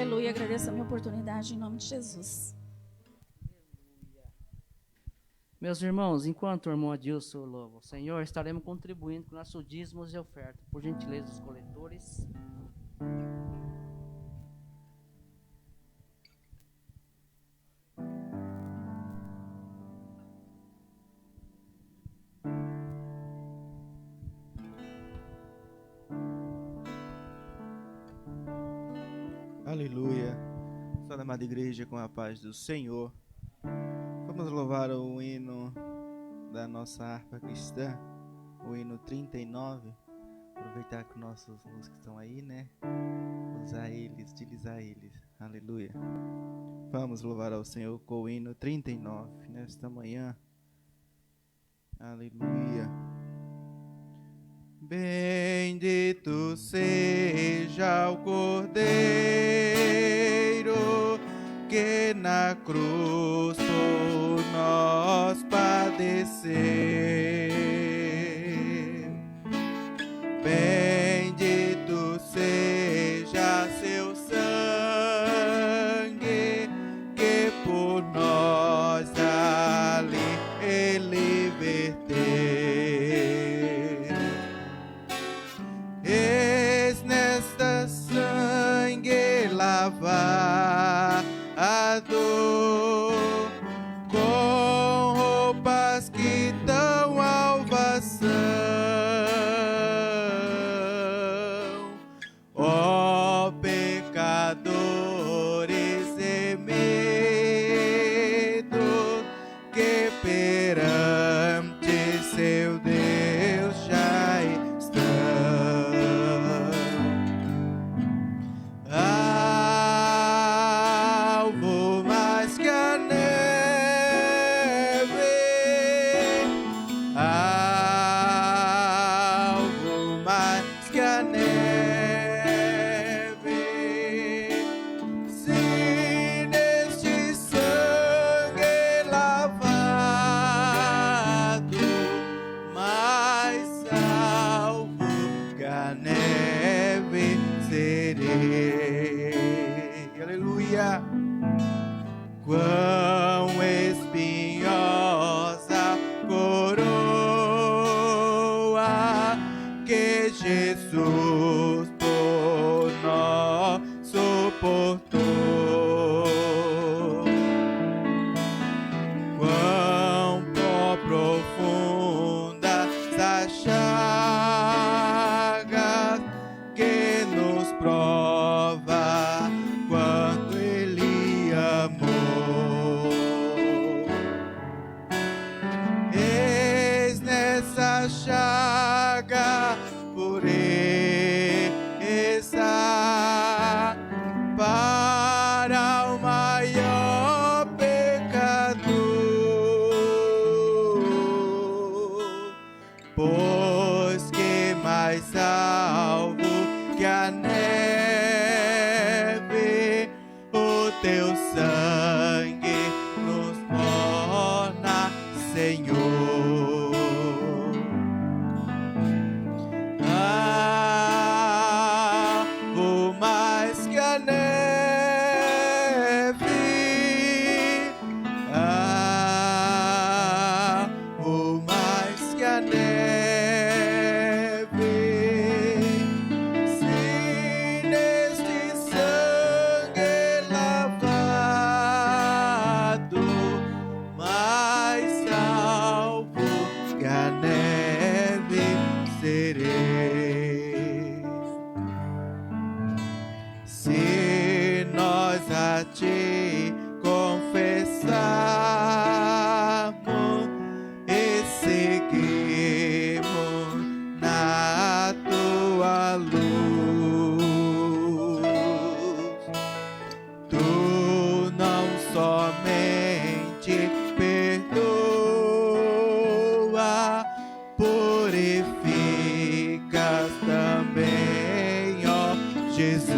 Aleluia. Agradeço a minha oportunidade em nome de Jesus. Meus irmãos, enquanto o irmão Adilson louva o Senhor, estaremos contribuindo com nossos dízimos e ofertas. Por gentileza dos coletores. Aleluia. Salve, amada igreja, com a paz do Senhor. Vamos louvar o hino da nossa harpa cristã, o hino 39. Aproveitar que nossos músicos estão aí, né? Usar eles, utilizar eles. Aleluia. Vamos louvar ao Senhor com o hino 39 nesta manhã. Aleluia. Bendito seja o Cordeiro que na cruz por nós padeceu. Bendito seja seu sangue que por nós ali ele verteu. Eis nesta sangue lavado com roupas que dão salvação. Ó pecadores remidos que perante seu Deus já estão. Alvo mais que a neve, alvo mais que a neve. Se neste sangue lavado, mais salvo que a neve serei. Aleluia. Quão espinhosa coroa que Jesus por nós suportou. Quão profundas as chagas que nos prova quanto Ele amou. Eis nessa chaga pureza para o maior pecador, pois que mais salvo que a neve, o teu sangue nos torna Senhor. Alvo mais que a neve, alvo mais que a neve. Se neste sangue lavado, mais salvo que a neve serei. Se nós a ti confessarmos e seguimos na tua luz, tu não somente perdoa, purificas também, ó Jesus.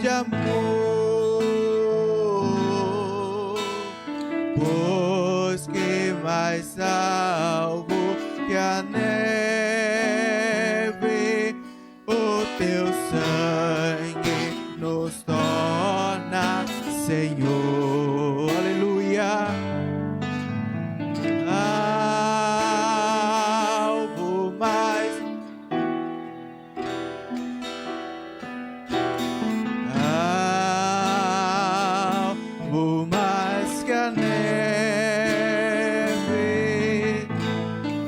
de amor, pois que mais alvo que a neve, o teu sangue nos torna Senhor. Aleluia. Alvo mais, alvo mais que a neve,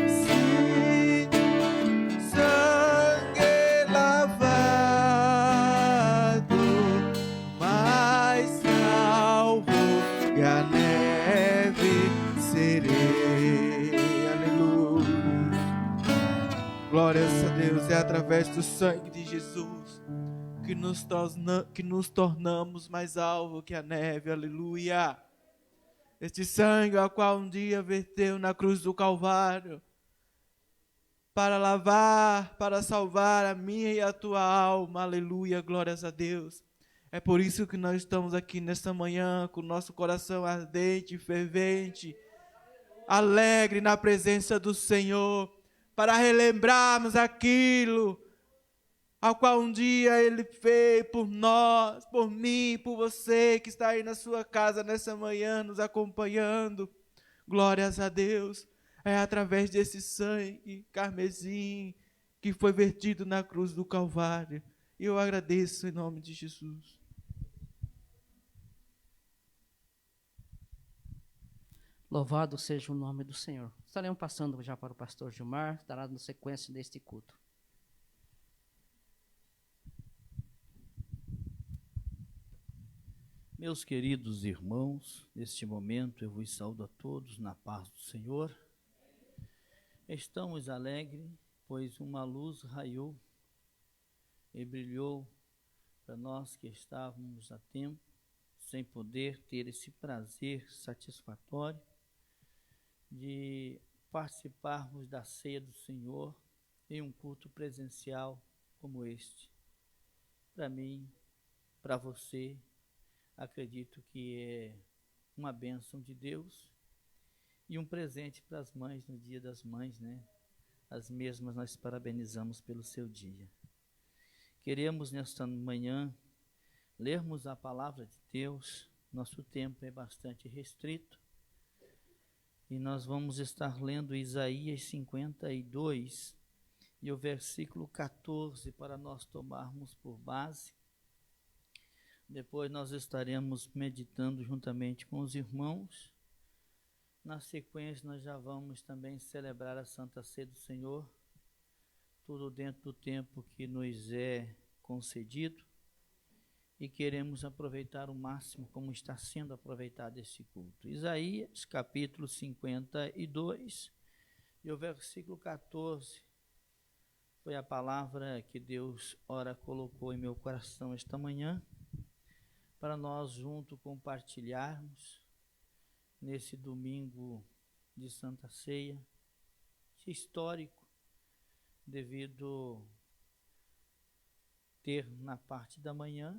sim, sangue lavado, mais alvo que a neve serei. Aleluia. Glórias a Deus. É através do sangue de Jesus que nos tornamos mais alvo que a neve. Aleluia. Este sangue ao qual um dia verteu na cruz do Calvário para lavar, para salvar a minha e a tua alma. Aleluia. Glórias a Deus. É por isso que nós estamos aqui nesta manhã com o nosso coração ardente, fervente, alegre na presença do Senhor, para relembrarmos aquilo ao qual um dia Ele fez por nós, por mim, por você que está aí na sua casa nessa manhã nos acompanhando. Glórias a Deus. É através desse sangue carmesim que foi vertido na cruz do Calvário. E eu agradeço em nome de Jesus. Louvado seja o nome do Senhor. Estaremos passando já para o pastor Gilmar, estará na sequência deste culto. Meus queridos irmãos, neste momento eu vos saúdo a todos na paz do Senhor. Estamos alegres, pois uma luz raiou e brilhou para nós que estávamos a tempo, sem poder ter esse prazer satisfatório de participarmos da ceia do Senhor em um culto presencial como este. Para mim, para você, acredito que é uma bênção de Deus e um presente para as mães no Dia das Mães, né? As mesmas nós parabenizamos pelo seu dia. Queremos nesta manhã lermos a palavra de Deus. Nosso tempo é bastante restrito e nós vamos estar lendo Isaías 52 e o versículo 14 para nós tomarmos por base. Depois nós estaremos meditando juntamente com os irmãos. Na sequência nós já vamos também celebrar a Santa Ceia do Senhor, tudo dentro do tempo que nos é concedido, e queremos aproveitar o máximo como está sendo aproveitado esse culto. Isaías capítulo 52 e o versículo 14 foi a palavra que Deus ora colocou em meu coração esta manhã, para nós juntos compartilharmos nesse domingo de Santa Ceia, histórico, devido ter na parte da manhã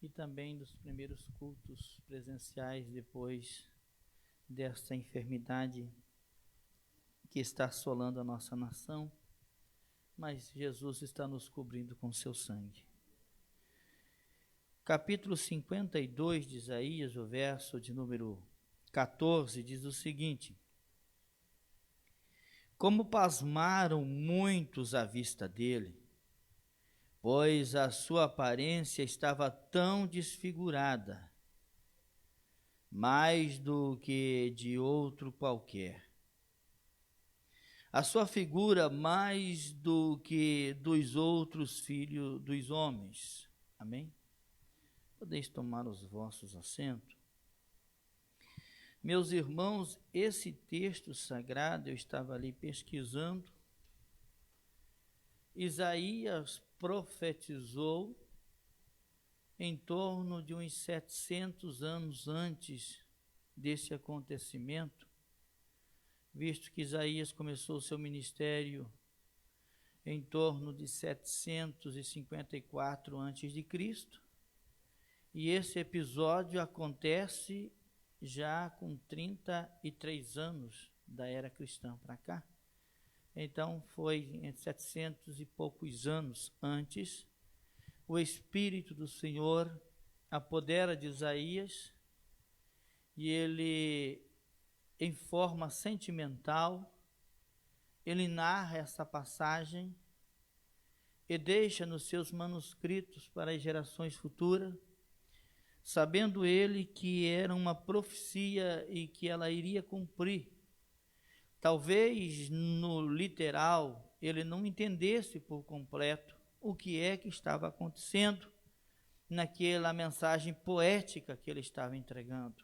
e também dos primeiros cultos presenciais depois desta enfermidade que está assolando a nossa nação, mas Jesus está nos cobrindo com seu sangue. Capítulo 52 de Isaías, o verso de número 14, diz o seguinte: Como pasmaram muitos à vista dele, pois a sua aparência estava tão desfigurada, mais do que de outro qualquer. A sua figura mais do que dos outros filhos dos homens. Amém? Podeis tomar os vossos assentos. Meus irmãos, esse texto sagrado, eu estava ali pesquisando. Isaías profetizou em torno de uns 700 anos antes desse acontecimento, visto que Isaías começou seu ministério em torno de 754 a.C., E esse episódio acontece já com 33 anos da era cristã para cá. Então foi entre 700 e poucos anos antes, o Espírito do Senhor apodera de Isaías e ele, em forma sentimental, ele narra essa passagem e deixa nos seus manuscritos para as gerações futuras, sabendo ele que era uma profecia e que ela iria cumprir. Talvez no literal ele não entendesse por completo o que é que estava acontecendo naquela mensagem poética que ele estava entregando.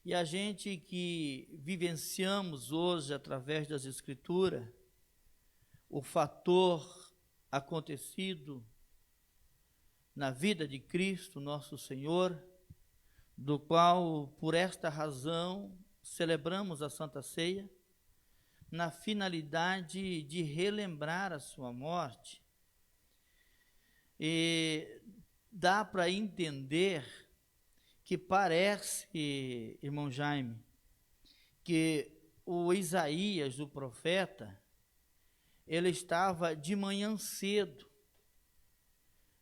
E a gente que vivenciamos hoje através das Escrituras, o fator acontecido na vida de Cristo, nosso Senhor, do qual, por esta razão, celebramos a Santa Ceia, na finalidade de relembrar a sua morte. E dá para entender que parece, irmão Jaime, que o Isaías, o profeta, ele estava de manhã cedo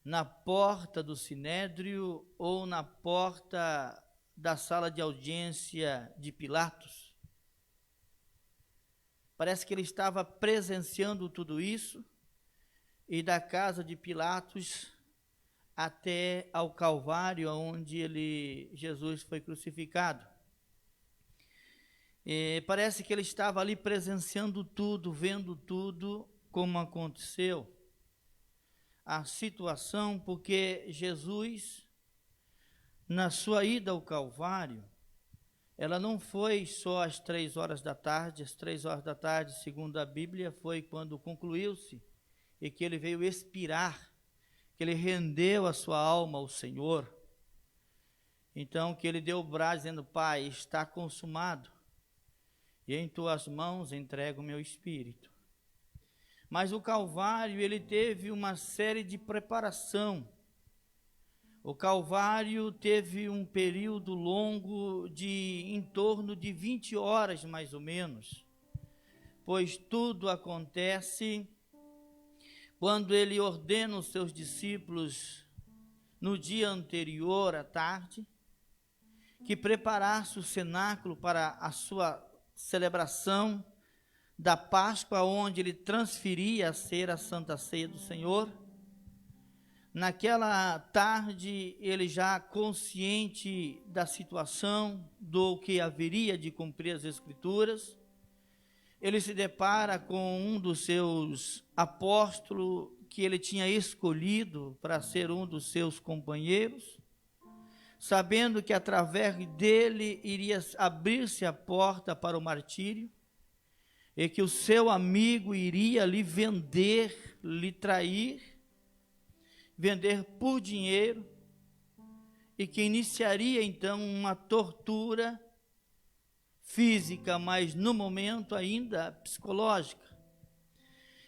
na porta do Sinédrio ou na porta da sala de audiência de Pilatos. Parece que ele estava presenciando tudo isso, e da casa de Pilatos até ao Calvário, onde Jesus foi crucificado. E parece que ele estava ali presenciando tudo, vendo tudo como aconteceu. A situação, porque Jesus, na sua ida ao Calvário, ela não foi só às 3 horas da tarde. Às 3 horas da tarde, segundo a Bíblia, foi quando concluiu-se e que ele veio expirar, que ele rendeu a sua alma ao Senhor. Então, que ele deu o braço dizendo: Pai, está consumado, e em tuas mãos entrego o meu espírito. Mas o Calvário, ele teve uma série de preparação. O Calvário teve um período longo de em torno de 20 horas, mais ou menos, pois tudo acontece quando ele ordena os seus discípulos, no dia anterior à tarde, que preparasse o cenáculo para a sua celebração da Páscoa, onde ele transferia a ser a Santa Ceia do Senhor. Naquela tarde, ele já consciente da situação, do que haveria de cumprir as Escrituras, ele se depara com um dos seus apóstolos, que ele tinha escolhido para ser um dos seus companheiros, sabendo que através dele iria abrir-se a porta para o martírio, e que o seu amigo iria lhe vender, lhe trair, vender por dinheiro, e que iniciaria então uma tortura física, mas no momento ainda psicológica.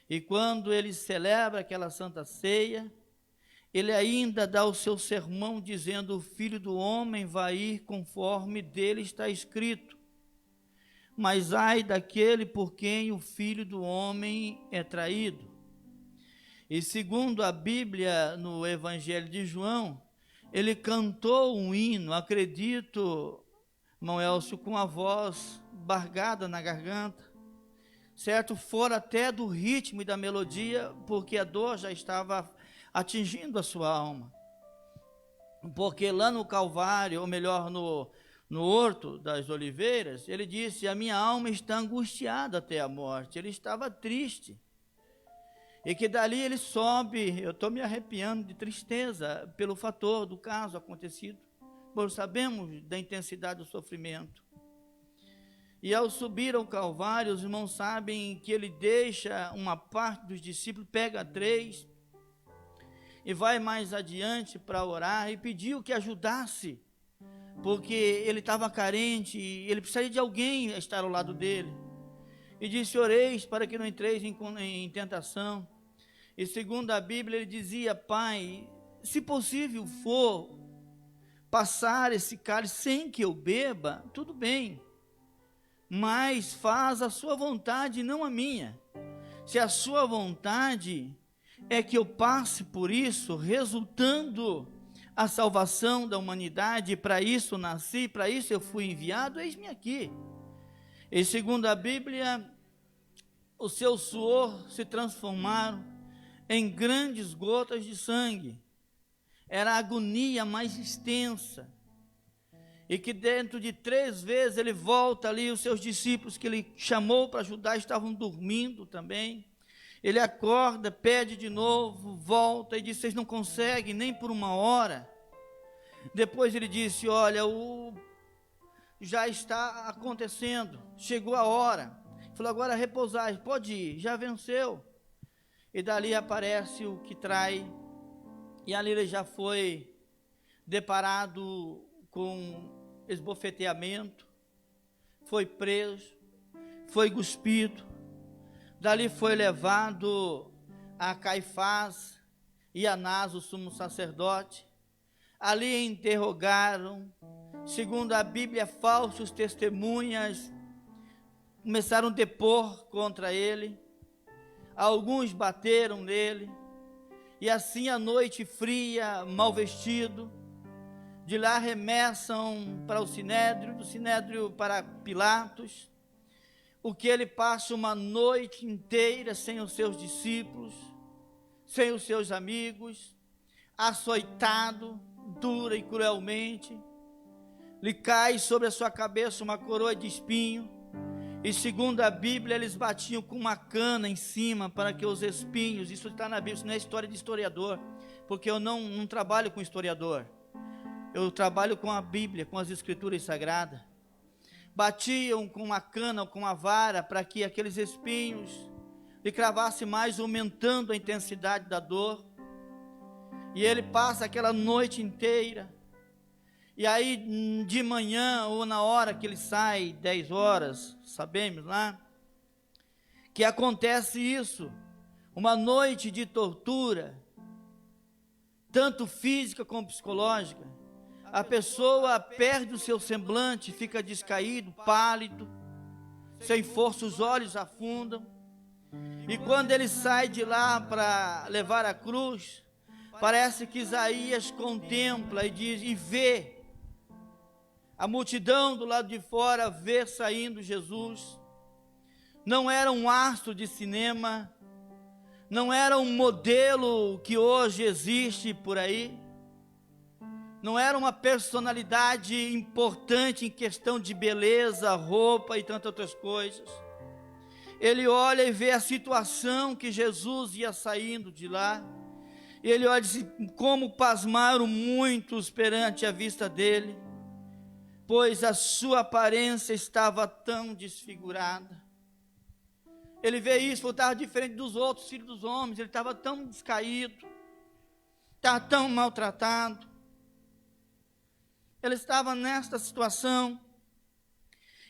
E quando ele celebra aquela Santa Ceia, ele ainda dá o seu sermão dizendo: o Filho do Homem vai ir conforme dele está escrito, mas ai daquele por quem o Filho do Homem é traído. E segundo a Bíblia, no Evangelho de João, ele cantou um hino, acredito, irmão Elcio, com a voz bargada na garganta, certo? Fora até do ritmo e da melodia, porque a dor já estava atingindo a sua alma. Porque lá no Calvário, ou melhor, no Horto das Oliveiras, ele disse: a minha alma está angustiada até a morte. Ele estava triste. E que dali ele sobe, eu estou me arrepiando de tristeza pelo fator do caso acontecido, pois sabemos da intensidade do sofrimento. E ao subir ao Calvário, os irmãos sabem que ele deixa uma parte dos discípulos, pega 3 e vai mais adiante para orar e pediu que ajudasse, porque ele estava carente e ele precisaria de alguém a estar ao lado dele. E disse: oreis para que não entreis em tentação. E segundo a Bíblia, ele dizia: Pai, se possível for passar esse cálice sem que eu beba, tudo bem, mas faz a sua vontade, não a minha. Se a sua vontade é que eu passe por isso, resultando a salvação da humanidade, para isso nasci, para isso eu fui enviado, eis-me aqui. E segundo a Bíblia, o seu suor se transformaram em grandes gotas de sangue. Era a agonia mais extensa. E que dentro de 3 vezes ele volta ali, os seus discípulos que ele chamou para ajudar estavam dormindo também. Ele acorda, pede de novo, volta e diz: vocês não conseguem nem por 1 hora. Depois ele disse: olha, já está acontecendo, chegou a hora. Falou: agora repousar, pode ir, já venceu. E dali aparece o que trai, e ali ele já foi deparado com esbofeteamento, foi preso, foi cuspido, dali foi levado a Caifás e Anás, o sumo sacerdote. Ali interrogaram, segundo a Bíblia, falsos testemunhas começaram a depor contra ele, alguns bateram nele, e assim à noite fria, mal vestido, de lá remessam para o Sinédrio, do Sinédrio para Pilatos, o que ele passa uma noite inteira sem os seus discípulos, sem os seus amigos, açoitado, dura e cruelmente, lhe cai sobre a sua cabeça uma coroa de espinho, e segundo a Bíblia, eles batiam com uma cana em cima, para que os espinhos, isso está na Bíblia, isso não é história de historiador, porque eu não trabalho com historiador, eu trabalho com a Bíblia, com as Escrituras Sagradas. Batiam com uma cana ou com uma vara, para que aqueles espinhos lhe cravassem mais, aumentando a intensidade da dor. E ele passa aquela noite inteira, e aí de manhã, ou na hora que ele sai, 10 horas, sabemos lá, que acontece isso, uma noite de tortura, tanto física como psicológica. A pessoa perde o seu semblante, fica descaído, pálido, sem força, os olhos afundam, e quando ele sai de lá para levar a cruz, parece que Isaías contempla e diz, e vê, a multidão do lado de fora vê saindo Jesus. Não era um astro de cinema, não era um modelo que hoje existe por aí, não era uma personalidade importante em questão de beleza, roupa e tantas outras coisas. Ele olha e vê a situação que Jesus ia saindo de lá, e ele olha e diz, como pasmaram muitos perante a vista dele, pois a sua aparência estava tão desfigurada. Ele vê isso, estava diferente dos outros filhos dos homens, ele estava tão descaído, estava tão maltratado. Ele estava nesta situação,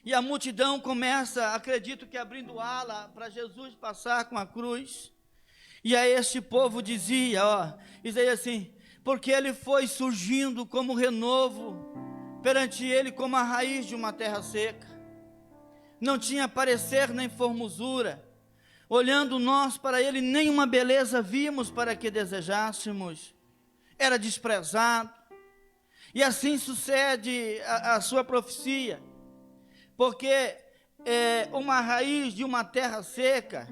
e a multidão começa, acredito que abrindo ala para Jesus passar com a cruz. E aí este povo dizia, dizia assim, porque ele foi surgindo como renovo, perante ele como a raiz de uma terra seca, não tinha parecer nem formosura, olhando nós para ele, nenhuma beleza vimos para que desejássemos, era desprezado. E assim sucede a sua profecia, porque uma raiz de uma terra seca,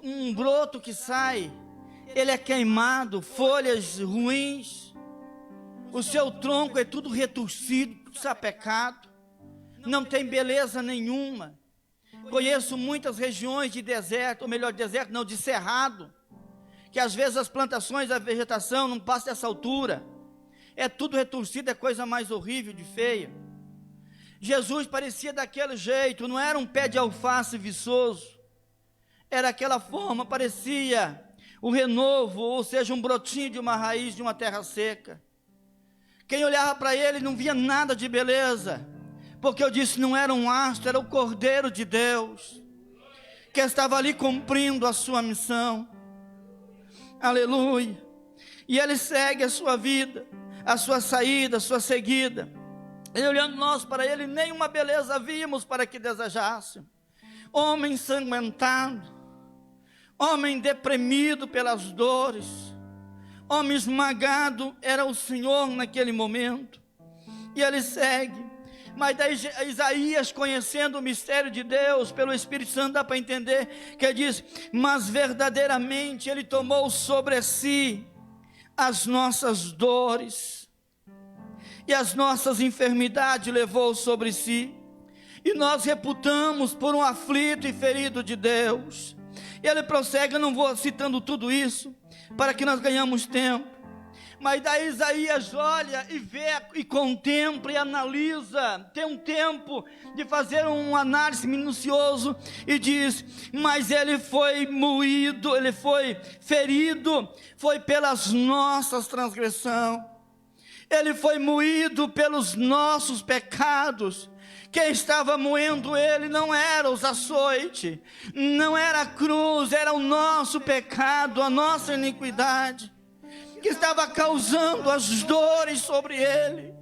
um broto que sai, ele é queimado, folhas ruins, o seu tronco é tudo retorcido, tudo sapecado, não tem beleza nenhuma. Conheço muitas regiões de deserto, ou melhor, deserto não, de cerrado, que às vezes as plantações, a vegetação não passa dessa altura, é tudo retorcido, é coisa mais horrível de feia. Jesus parecia daquele jeito, não era um pé de alface viçoso, era aquela forma, parecia o renovo, ou seja, um brotinho de uma raiz de uma terra seca. Quem olhava para ele não via nada de beleza, porque eu disse, não era um astro, era o Cordeiro de Deus, que estava ali cumprindo a sua missão. Aleluia. E ele segue a sua vida, a sua saída, a sua seguida. E olhando nós para ele, nenhuma beleza vimos para que desejasse. Homem ensanguentado, homem deprimido pelas dores, homem esmagado, era o Senhor naquele momento. E ele segue. Mas daí Isaías, conhecendo o mistério de Deus, pelo Espírito Santo dá para entender, que ele diz, mas verdadeiramente ele tomou sobre si as nossas dores, e as nossas enfermidades levou sobre si, e nós reputamos por um aflito e ferido de Deus. E ele prossegue, eu não vou citando tudo isso, para que nós ganhamos tempo, mas daí Isaías olha e vê, e contempla, e analisa, tem um tempo de fazer um análise minucioso, e diz, mas ele foi moído, ele foi ferido, foi pelas nossas transgressões, ele foi moído pelos nossos pecados. Quem estava moendo ele não era os açoites, não era a cruz, era o nosso pecado, a nossa iniquidade, que estava causando as dores sobre ele,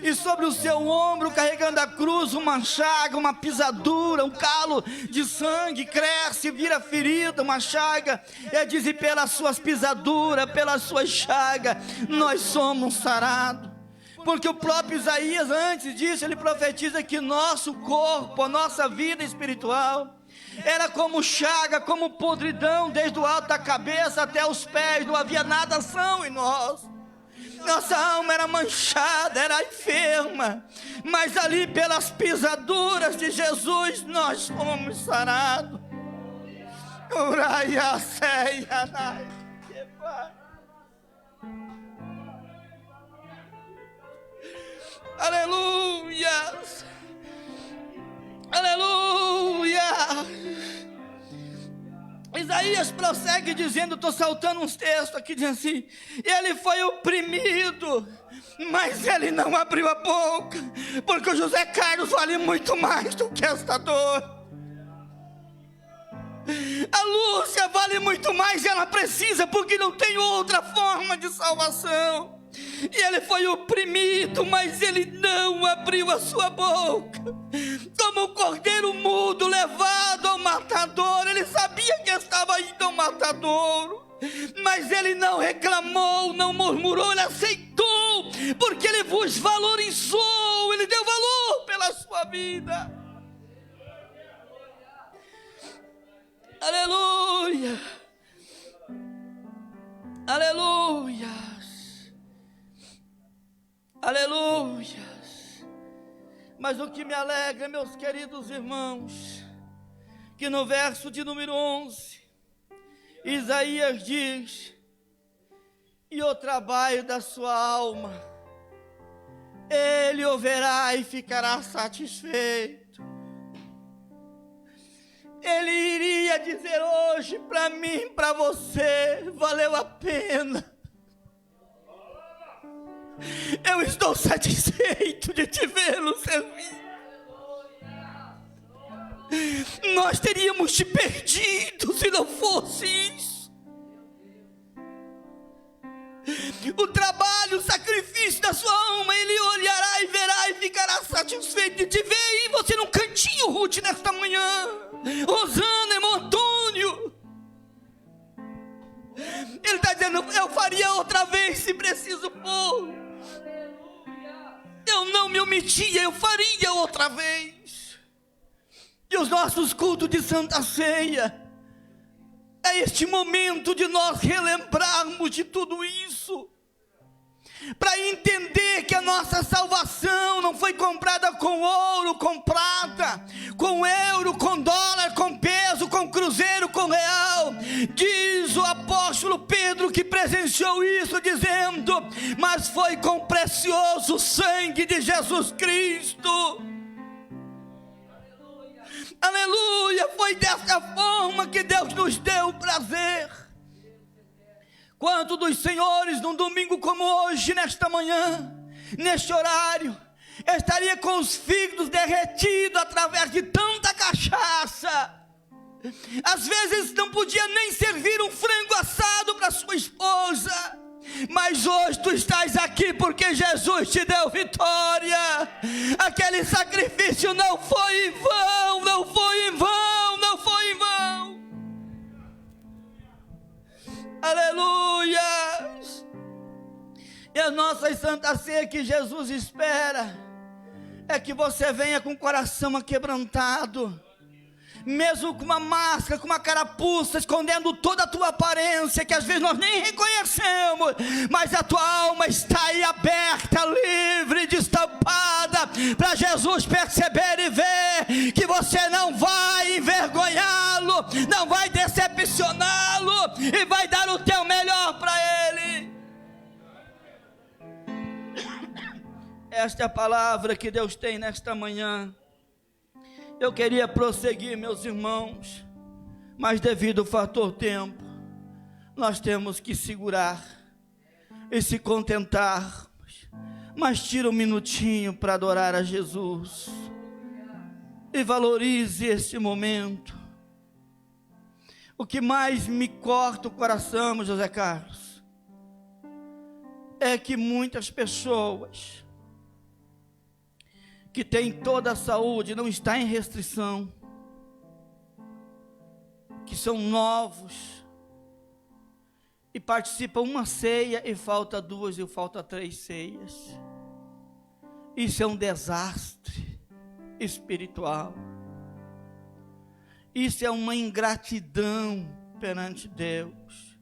e sobre o seu ombro, carregando a cruz, uma chaga, uma pisadura, um calo de sangue, cresce, vira ferida, uma chaga, e diz, e pelas suas pisaduras, pelas suas chagas, nós somos sarados. Porque o próprio Isaías, antes disso, ele profetiza que nosso corpo, a nossa vida espiritual, era como chaga, como podridão, desde o alto da cabeça até os pés, não havia nada são em nós. Nossa alma era manchada, era enferma, mas ali pelas pisaduras de Jesus, nós fomos sarados. Aleluia, aleluia. Isaías prossegue dizendo, estou saltando uns textos aqui, dizendo assim, ele foi oprimido, mas ele não abriu a boca, porque o José Carlos vale muito mais do que esta dor. A Lúcia vale muito mais, ela precisa, porque não tem outra forma de salvação. E ele foi oprimido, mas ele não abriu a sua boca. Como um cordeiro mudo levado ao matadouro, ele sabia que estava indo ao matadouro, mas ele não reclamou, não murmurou, ele aceitou, porque ele vos valorizou, ele deu valor pela sua vida. Aleluia, aleluia. Aleluia. Mas o que me alegra, meus queridos irmãos, que no verso de número 11, Isaías diz, e o trabalho da sua alma, ele o verá e ficará satisfeito. Ele iria dizer hoje para mim, para você, valeu a pena. Eu estou satisfeito de te vê-lo servir. Nós teríamos te perdido se não fosse isso. O trabalho, o sacrifício da sua alma, ele olhará e verá e ficará satisfeito de te ver. E você num cantinho, Ruth, nesta manhã, Rosana, irmão Antônio, ele está dizendo, eu faria outra vez se preciso for. Eu não me omitia, eu faria outra vez. E os nossos cultos de Santa Ceia é este momento de nós relembrarmos de tudo isso, para entender que a nossa salvação não foi comprada com ouro, com prata, com euro, com dólar, com peso, com cruzeiro, com real. Diz o apóstolo Pedro, que presenciou isso, dizendo, mas foi com o precioso sangue de Jesus Cristo. Aleluia, foi dessa forma que Deus nos deu o prazer. Quanto dos senhores, num domingo como hoje, nesta manhã, neste horário, estaria com os fígados derretidos através de tanta cachaça. Às vezes não podia nem servir um frango assado para sua esposa, mas hoje tu estás aqui porque Jesus te deu vitória. Aquele sacrifício não foi em vão, não foi em vão, não foi em vão. Aleluia! E a nossa Santa Ceia que Jesus espera é que você venha com o coração aquebrantado, mesmo com uma máscara, com uma carapuça, escondendo toda a tua aparência, que às vezes nós nem reconhecemos, mas a tua alma está aí aberta, livre, destampada, para Jesus perceber e ver que você não vai envergonhá-lo, não vai decepcioná-lo, e vai dar o teu melhor para Ele. Esta é a palavra que Deus tem nesta manhã. Eu queria prosseguir, meus irmãos, mas devido ao fator tempo, nós temos que segurar e se contentar. Mas tira um minutinho para adorar a Jesus e valorize esse momento. O que mais me corta o coração, José Carlos, é que muitas pessoas que tem toda a saúde, não está em restrição, que são novos, e participam uma ceia, e falta 2, e falta 3 ceias. Isso é um desastre espiritual, isso é uma ingratidão perante Deus.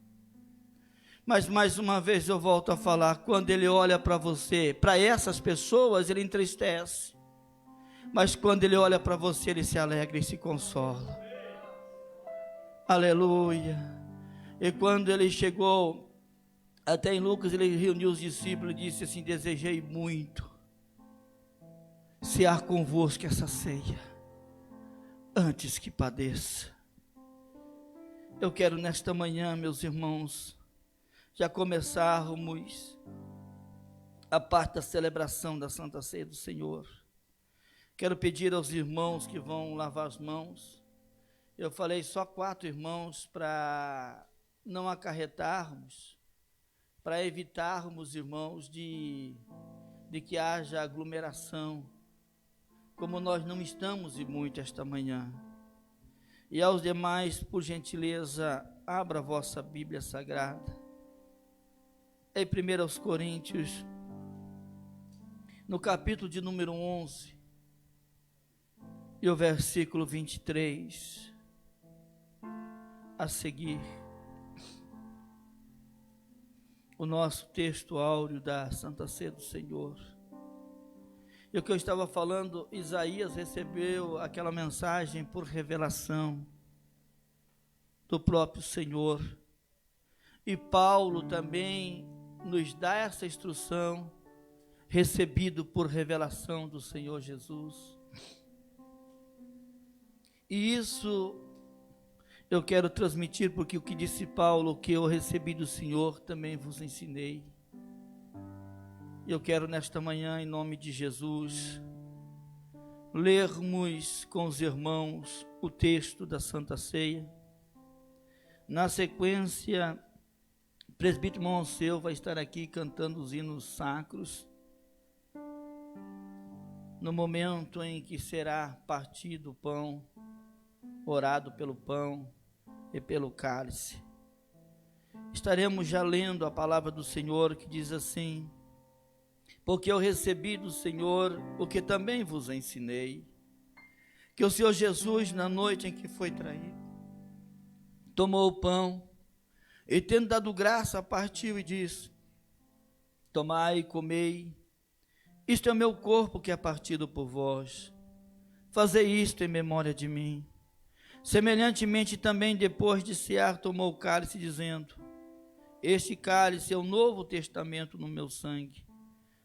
Mas mais uma vez eu volto a falar, quando Ele olha para você, para essas pessoas Ele entristece, mas quando Ele olha para você, Ele se alegra e se consola. Aleluia. E quando Ele chegou, até em Lucas, Ele reuniu os discípulos e disse assim: desejei muito cear convosco essa ceia, antes que padeça. Eu quero nesta manhã, meus irmãos, já começarmos a parte da celebração da Santa Ceia do Senhor. Quero pedir aos irmãos que vão lavar as mãos. Eu falei só 4 irmãos para não acarretarmos, para evitarmos, irmãos, de que haja aglomeração, como nós não estamos e muito esta manhã. E aos demais, por gentileza, abra a vossa Bíblia Sagrada. Em 1 Coríntios, no capítulo de número 11, e o versículo 23 a seguir, o nosso texto áureo da Santa Ceia do Senhor. E o que eu estava falando, Isaías recebeu aquela mensagem por revelação do próprio Senhor, e Paulo também nos dá essa instrução, recebido por revelação do Senhor Jesus. E isso eu quero transmitir, porque o que disse Paulo, o que eu recebi do Senhor, também vos ensinei. Eu quero nesta manhã, em nome de Jesus, lermos com os irmãos o texto da Santa Ceia. Na sequência, o presbítero Monsenhor vai estar aqui cantando os hinos sacros, no momento em que será partido o pão, orado pelo pão e pelo cálice. Estaremos já lendo a palavra do Senhor, que diz assim: porque eu recebi do Senhor o que também vos ensinei, que o Senhor Jesus, na noite em que foi traído, tomou o pão, e tendo dado graça, partiu e disse: tomai e comei, isto é o meu corpo que é partido por vós, fazei isto em memória de mim. Semelhantemente também, depois de cear, tomou o cálice, dizendo: este cálice é o novo testamento no meu sangue,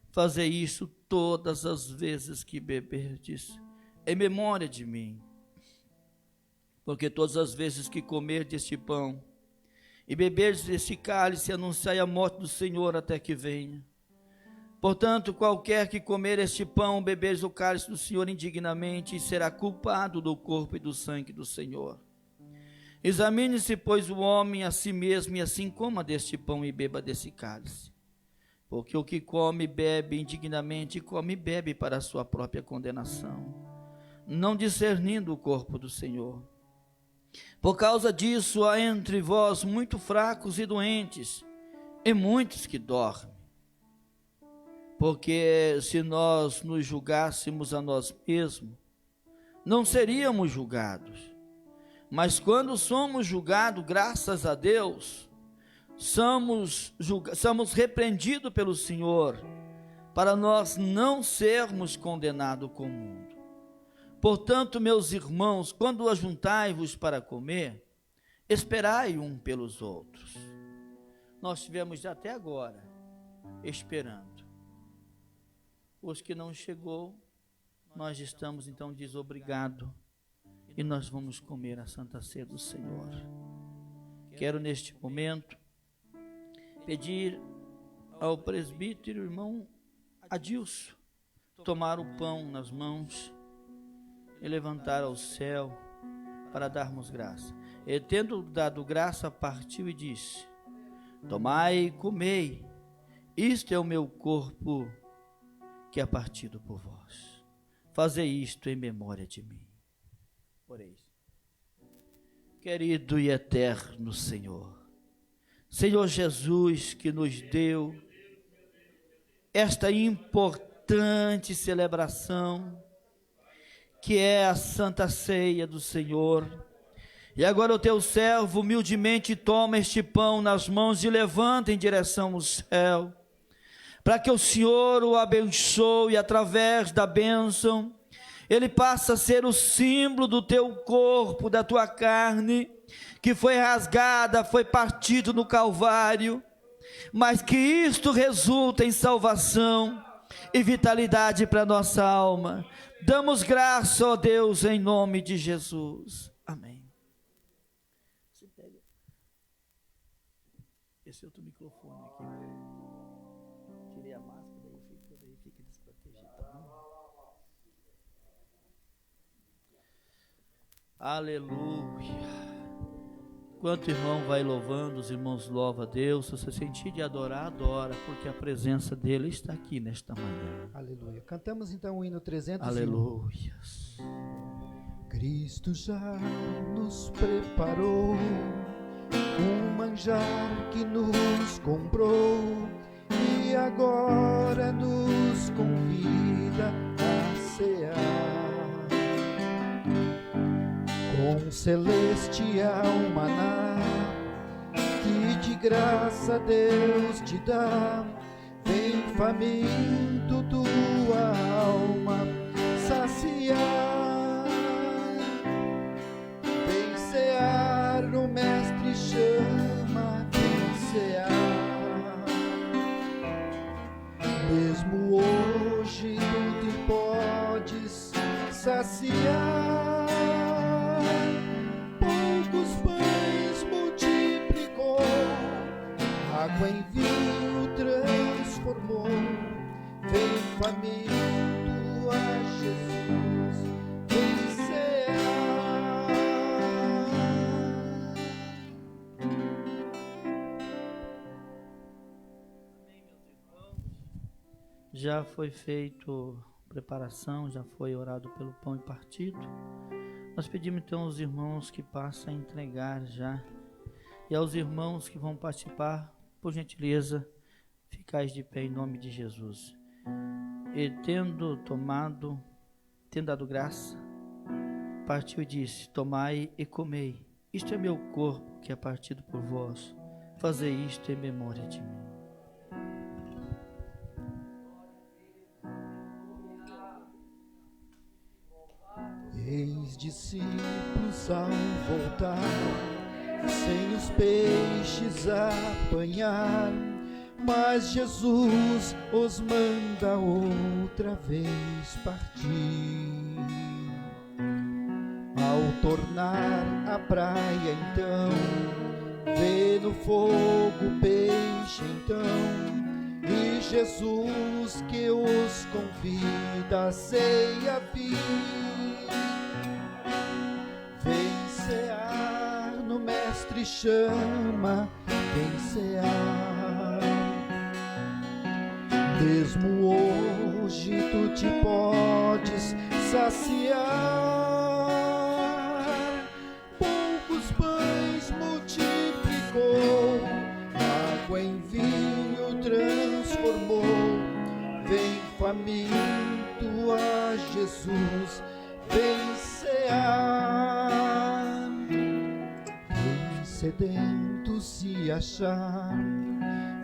fazei isso todas as vezes que beberdes, em memória de mim. Porque todas as vezes que comerdes este pão e beberdes este cálice, anunciai a morte do Senhor até que venha. Portanto, qualquer que comer este pão, beberes o cálice do Senhor indignamente, será culpado do corpo e do sangue do Senhor. Examine-se, pois, o homem a si mesmo, e assim coma deste pão e beba desse cálice. Porque o que come e bebe indignamente, come e bebe para a sua própria condenação, não discernindo o corpo do Senhor. Por causa disso, há entre vós muito fracos e doentes, e muitos que dormem. Porque se nós nos julgássemos a nós mesmos, não seríamos julgados. Mas quando somos julgados, graças a Deus, somos repreendidos pelo Senhor, para nós não sermos condenados com o mundo. Portanto, meus irmãos, quando ajuntai-vos para comer, esperai um pelos outros. Nós tivemos até agora esperando. Os que não chegou, nós estamos então desobrigados e nós vamos comer a Santa Ceia do Senhor. Quero neste momento pedir ao presbítero, irmão Adilson, tomar o pão nas mãos e levantar ao céu para darmos graça. E tendo dado graça, partiu e disse: tomai e comei, isto é o meu corpo que é partido por vós. Fazei isto em memória de mim. Oreis. Querido e eterno Senhor, Senhor Jesus, que nos deu esta importante celebração, que é a Santa Ceia do Senhor. E agora o teu servo humildemente toma este pão nas mãos e levanta em direção ao céu, para que o Senhor o abençoe, e através da bênção ele passa a ser o símbolo do teu corpo, da tua carne, que foi rasgada, foi partido no Calvário, mas que isto resulta em salvação e vitalidade para nossa alma. Damos graça, ó Deus, em nome de Jesus. Amém. Você pega esse outro microfone aqui. Tirei a máscara, daí fica desprotegido, tá bom? Aleluia. Enquanto o irmão vai louvando, os irmãos louvam a Deus. Se você sentir de adorar, adora, porque a presença dele está aqui nesta manhã. Aleluia. Cantamos então o hino 301. Aleluia. Cristo já nos preparou um manjar que nos comprou e agora nos convida a cear. Com celestial maná que de graça Deus te dá, vem faminto tua alma saciar. Vem cear, o mestre chama, vem cear. Mesmo hoje tu te podes saciar. Poucos pães multiplicou, água em vinho transformou. Vem faminto a Jesus, vem cear. Já foi feito preparação, já foi orado pelo pão e partido. Nós pedimos então aos irmãos que passam a entregar já, e aos irmãos que vão participar, por gentileza, ficais de pé em nome de Jesus. E tendo dado graça, partiu e disse: tomai e comei, isto é meu corpo que é partido por vós, fazei isto em memória de mim. Eis discípulos ao voltar, sem os peixes apanhar, mas Jesus os manda outra vez partir. Ao tornar à praia então, vê no fogo o peixe então, e Jesus que os convida a ceia vir. Vem cear no mestre chama, vencerá. Mesmo hoje tu te podes saciar, poucos pães multiplicou, água em vinho transformou. Vem faminto a Jesus, vem cear. Vem sedento se achar,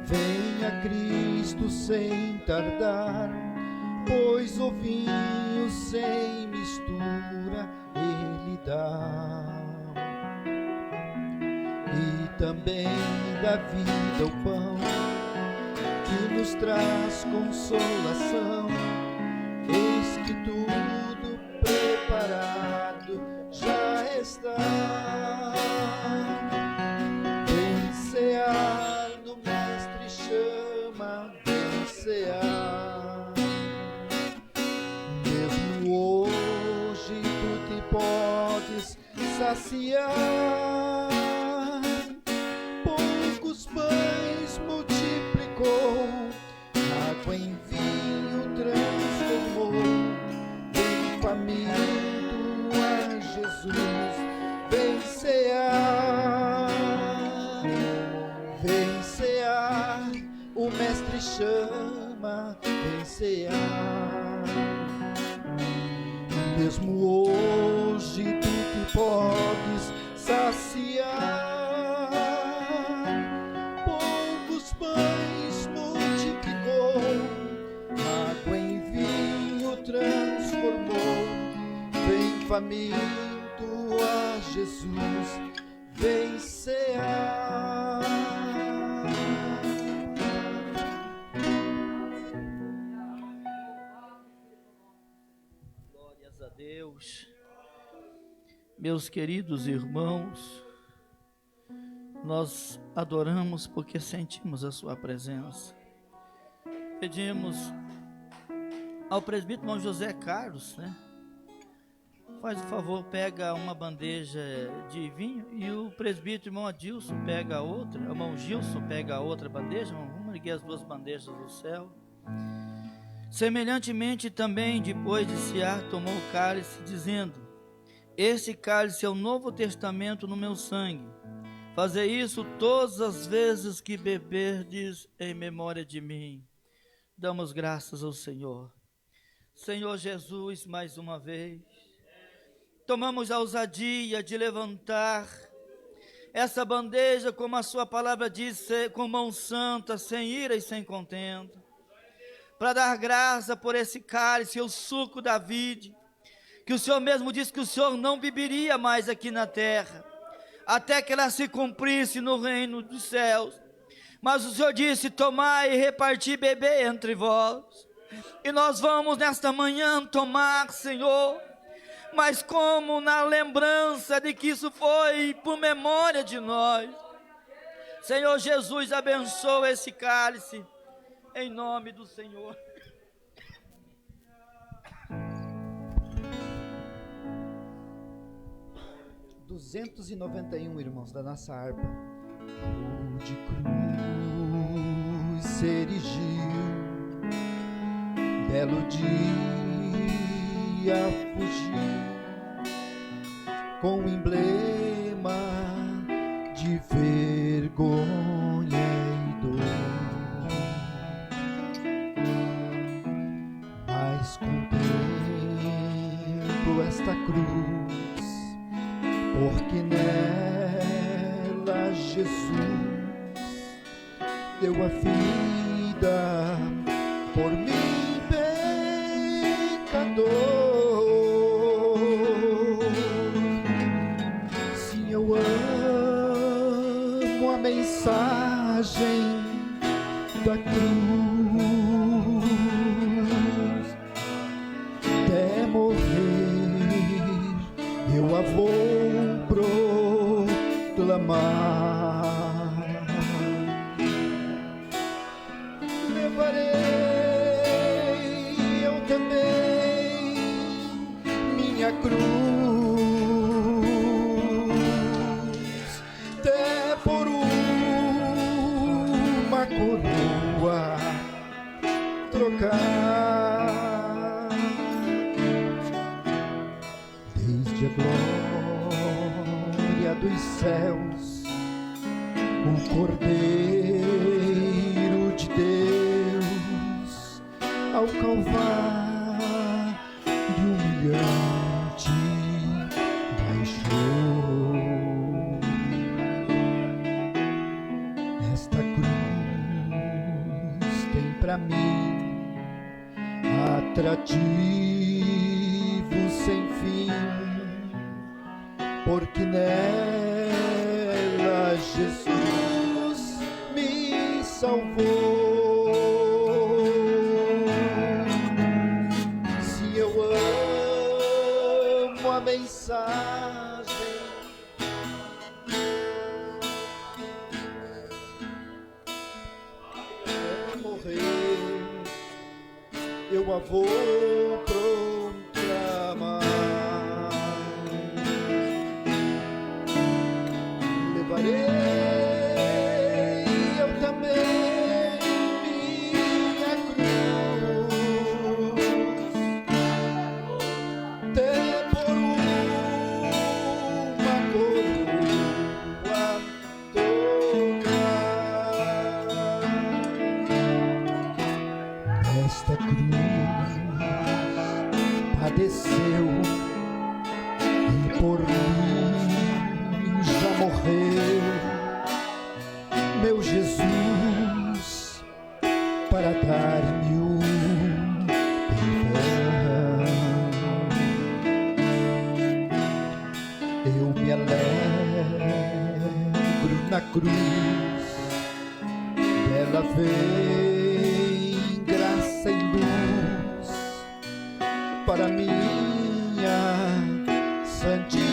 vem a Cristo sem tardar, pois o vinho sem mistura Ele dá. E também da vida o pão, que nos traz consolação. Eis que tudo preparado já está. Vem cear, no mestre chama, vem cear. Mesmo hoje tu te podes saciar, poucos pães multiplicou, água em vinho transformou. Vem faminto a Jesus, vem cear. Vem cear, o mestre chama, vem cear. Mesmo hoje tu te podes saciar, poucos pães multiplicou, água em vinho transformou. Vem faminto a Jesus, vem cear. Glórias a Deus. Meus queridos irmãos, nós adoramos porque sentimos a sua presença. Pedimos ao presbítero irmão José Carlos, faz o favor, pega uma bandeja de vinho, e o presbítero irmão Adilson pega a outra, o irmão Gilson pega a outra bandeja. Vamos erguer as duas bandejas do céu. Semelhantemente também, depois de cear, tomou o cálice, dizendo: este cálice é o novo testamento no meu sangue. Fazei isso todas as vezes que beberdes em memória de mim. Damos graças ao Senhor. Senhor Jesus, mais uma vez, tomamos a ousadia de levantar essa bandeja, como a sua palavra diz, com mão santa, sem ira e sem contenda, para dar graça por esse cálice, o suco da vide, que o Senhor mesmo disse que o Senhor não beberia mais aqui na terra, até que ela se cumprisse no reino dos céus. Mas o Senhor disse: tomai e reparti, beber entre vós. E nós vamos nesta manhã tomar, Senhor, mas como na lembrança de que isso foi por memória de nós. Senhor Jesus, abençoa esse cálice, em nome do Senhor. (291), irmãos, da nossa harpa. O de cruz se erigiu, belo dia fugiu, com o emblema de vergonha e dor. Mas contemplo esta cruz, porque nela Jesus deu a vida por mim, pecador. Sim, eu amo a mensagem da cruz. Até morrer eu a vou proclamar. Levarei eu também minha cruz, trocar. Desde a glória dos céus, o Cordeiro de Deus, ao Calvário humilhante baixou. Esta cruz tem pra mim atrativo sem fim, porque nela Jesus me salvou. Se eu amo a mensagem é morrer, eu a vou proclamar. Levarei eu também minha cruz, até por uma coroa tocar. Esta cruz padeceu e por mim já morreu, meu Jesus, para dar-me o perdão. Eu me alegro na cruz, dela vem graça e luz para minha santificação.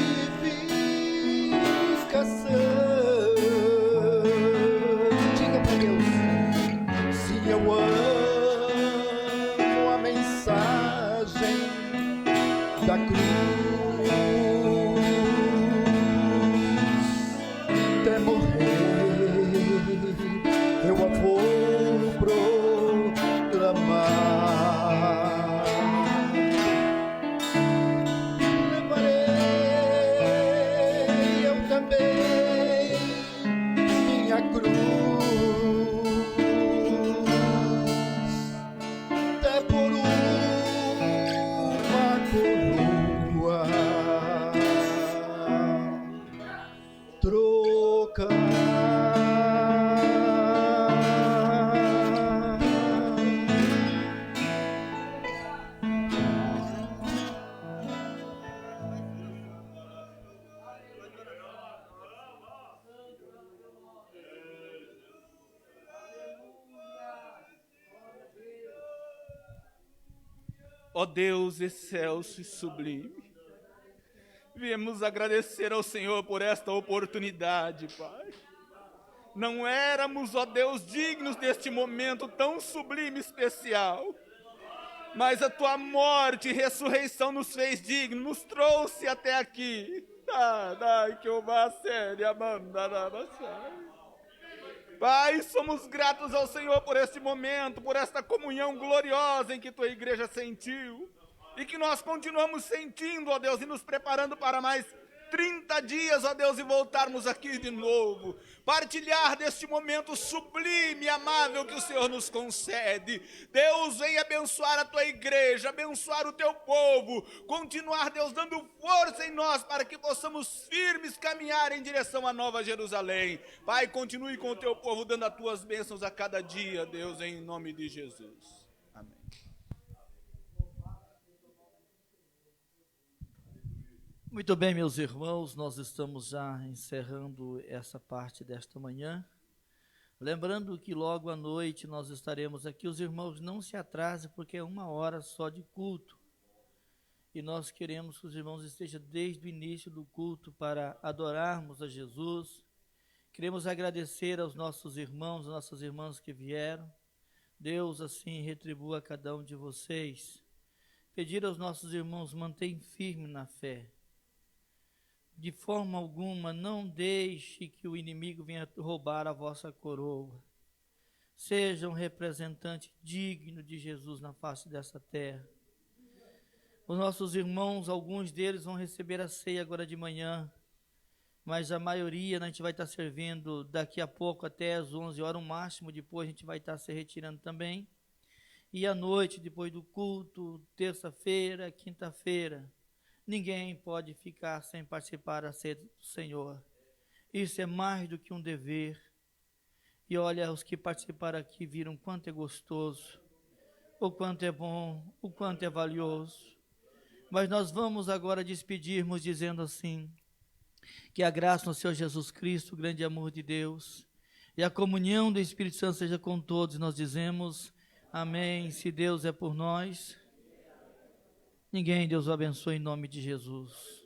Diga para Deus, se eu amo a mensagem da cruz, até morrer eu a vou proclamar. Levarei eu também minha cruz, até por uma coroa Ó Deus excelso e sublime, viemos agradecer ao Senhor por esta oportunidade, Pai. Não éramos, ó Deus, dignos deste momento tão sublime e especial, mas a Tua morte e ressurreição nos fez dignos, nos trouxe até aqui. Pai, somos gratos ao Senhor por este momento, por esta comunhão gloriosa em que Tua igreja sentiu, e que nós continuamos sentindo, ó Deus, e nos preparando para mais 30 dias, ó Deus, e voltarmos aqui de novo, partilhar deste momento sublime e amável que o Senhor nos concede. Deus, vem abençoar a Tua igreja, abençoar o Teu povo, continuar, Deus, dando força em nós para que possamos firmes caminhar em direção à Nova Jerusalém. Pai, continue com o Teu povo, dando as Tuas bênçãos a cada dia, Deus, em nome de Jesus. Amém. Muito bem, meus irmãos, nós estamos já encerrando essa parte desta manhã. Lembrando que logo à noite nós estaremos aqui. Os irmãos não se atrasem, porque é 1 hora só de culto. E nós queremos que os irmãos estejam desde o início do culto para adorarmos a Jesus. Queremos agradecer aos nossos irmãos, às nossas irmãs que vieram. Deus assim retribua a cada um de vocês. Pedir aos nossos irmãos, mantenham firme na fé. De forma alguma, não deixe que o inimigo venha roubar a vossa coroa. Seja um representante digno de Jesus na face dessa terra. Os nossos irmãos, alguns deles vão receber a ceia agora de manhã, mas a maioria a gente vai estar servindo daqui a pouco até às 11 horas, o máximo, depois a gente vai estar se retirando também. E à noite, depois do culto, terça-feira, quinta-feira, ninguém pode ficar sem participar da ceia do Senhor. Isso é mais do que um dever. E olha, os que participaram aqui viram quanto é gostoso, o quanto é bom, o quanto é valioso. Mas nós vamos agora despedirmos dizendo assim, que a graça do Senhor Jesus Cristo, o grande amor de Deus, e a comunhão do Espírito Santo seja com todos. Nós dizemos amém. Se Deus é por nós, ninguém, Deus o abençoe em nome de Jesus.